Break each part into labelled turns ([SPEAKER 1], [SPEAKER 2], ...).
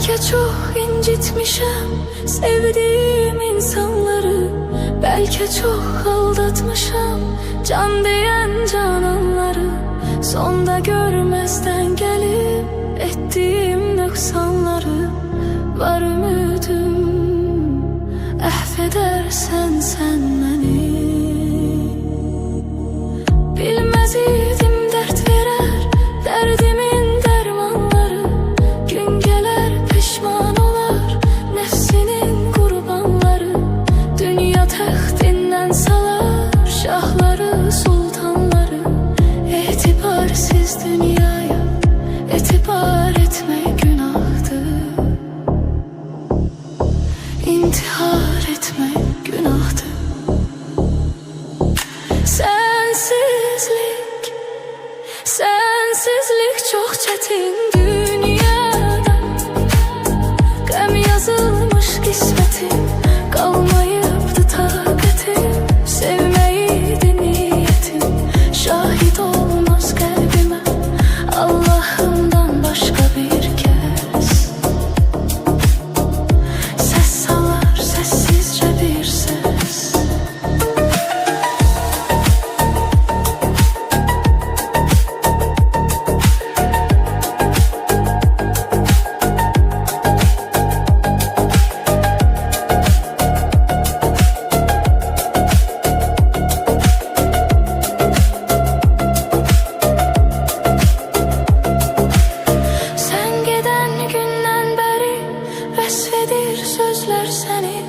[SPEAKER 1] Belki çok incitmişim sevdiğim insanları, belki çok aldatmışım can diyen cananları. Sonda görmezden gelip ettiğim noksanları, var ümidim affedersen sen beni. Bilmez idim dert verer derdimin dermanları, gün gelir pişman olar nefsinin kurbanları. Dünya taxtinden salar şahları sultanları, etibarsiz dünyaya etibar etmek günahtır. İntihar etmek günahtır. Sensizlik çok çetin dünyada, gam yazılmış kismetim, kalmayıptı takatim. Sevmeydi niyetim, şahit olmaz kalbime Allah'ımdan başka bir kez. Ses salar sessizce bir ses. Vesvedir sözler seni,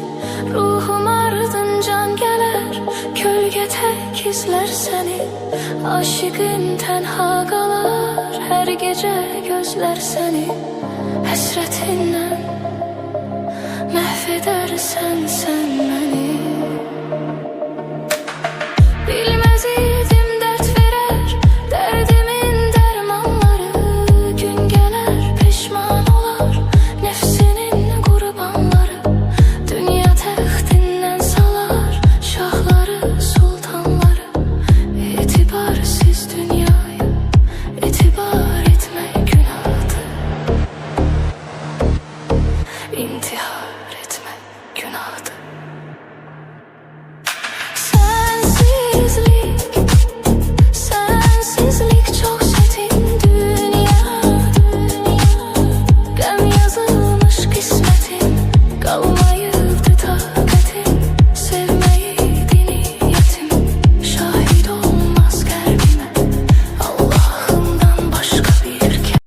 [SPEAKER 1] ruhum ardıncan gelir, kölge tek izler seni. Aşıkın tenha kalar, her gece gözler seni. Hasretinle mahvedersen sen beni.